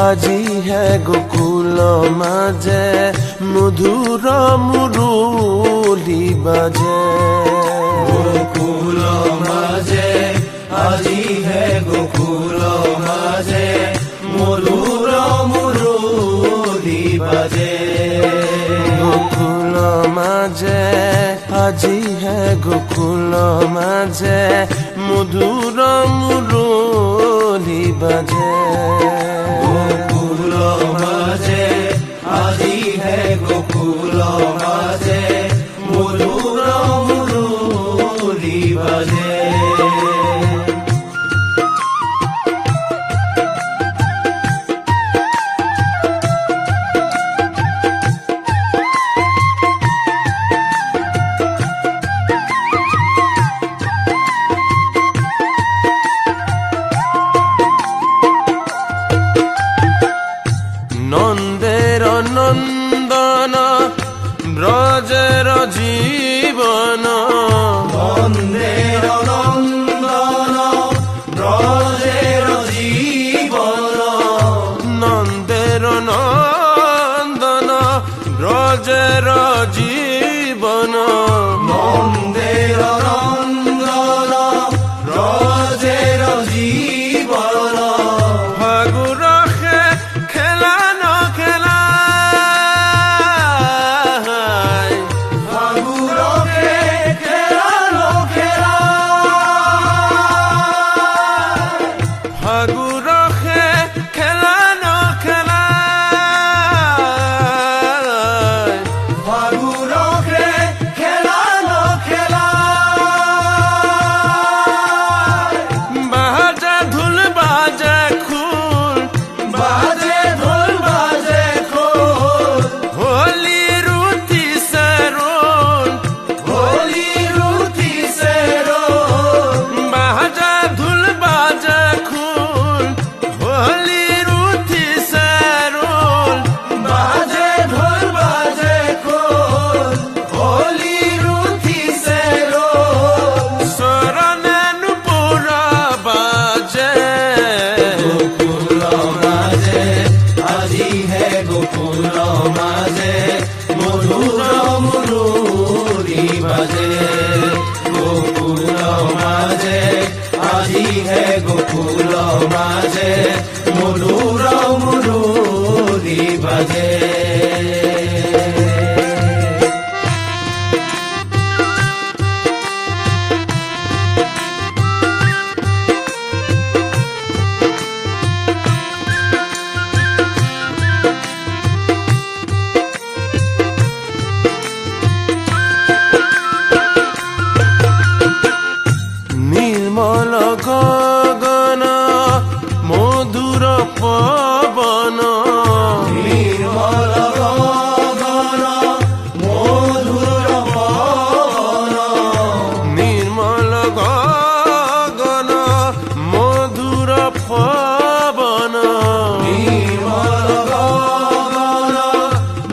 আজি হে গোকুল মাঝে মধুর মুরলি বাজে। গোকুল মাঝে আজি হে গোকুল মাঝে মধুর মুরলি বাজে। গোকুল মাঝে আজি হে গোকুল মাঝে মধুর মুরলি বাজে। গোকুল মাঝে আজি হে গোকুল মাঝে মধুর মুরলি বাজে। নন্দের নন্দন ব্রজের জীবন। নন্দের নন্দন ব্রজের জীবন। নন্দের নন্দন ব্রজের জীবন। নন্দের নন্দন ব্রজের জীবন। ফাগুর খেলানো খেলা ফাগুরকে খেলানো খেলা। ফাগুর খেলানো খেলা ফাগুরকে খেলানো খেলা। বাজা ধুল বাজা খুল বাজে ঢোল বাজে খোল। হোলি রুতি সরোল হোলি রুতি সেরো। বাজা ধুল বাজা খুল হোলি রুতি সরোল বাজে ঢোল বাজে খোল। হোলি রুতি সেরো। শরণানু পুরা বাজে। গোকুল মাঝে আজি হে গোকুল মাঝে মধুর মুরলি বাজে। গোকুল মাঝে আজি হে গোকুল মাঝে মধুর মুরলি বাজে। নির্মল গগন মধুর পবন। নির্মল গগন মধুর পবন। নির্মল গগন মধুর পবন। নির্মল গগন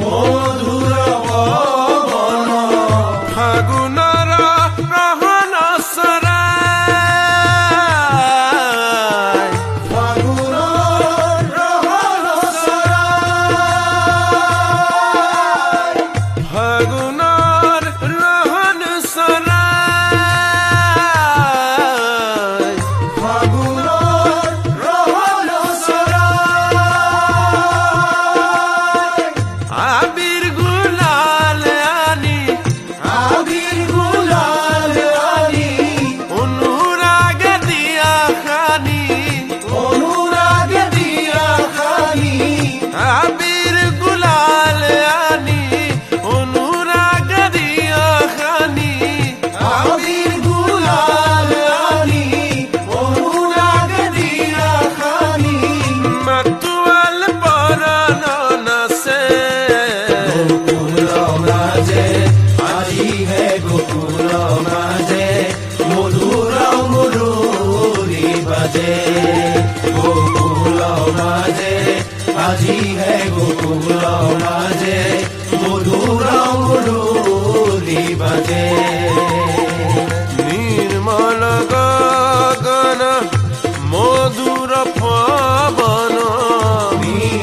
মধুর পবন। ফাগুনর রহন সরায় ফাগুনৰ ৰহন চৰাই। ফাগুনর রহন সরায় ফাগুনৰ ৰহন চৰাই। আবির গুলাল আনি আবিৰ গুলাল আনি অনুরাগ দিয়া খানি। অনুৰাগ দিয়া খানি। আবির গুলাল আনি অনুরাগ দিয়া খানি। আবিৰ গুলাল আনি অনুৰাগ দিয়া খানি। মাতুয়াল পরাণ নাচে। গোকুল মাঝে আজি হে গোকুল মাঝে মধুর মুরলি বাজে। গোকুল মাঝে আজি হে গোকুল মাঝে মধুর মুরলি বাজে। নির্মল গগন মধুর পবন। নীল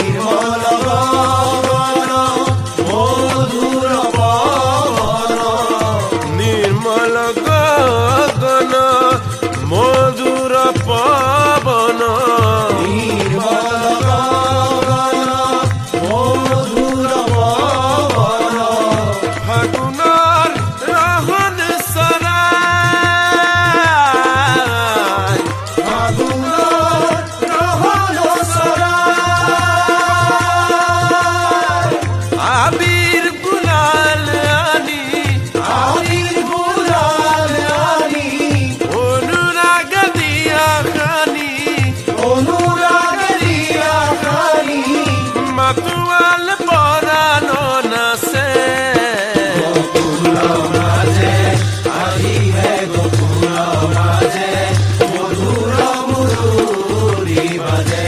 বাজে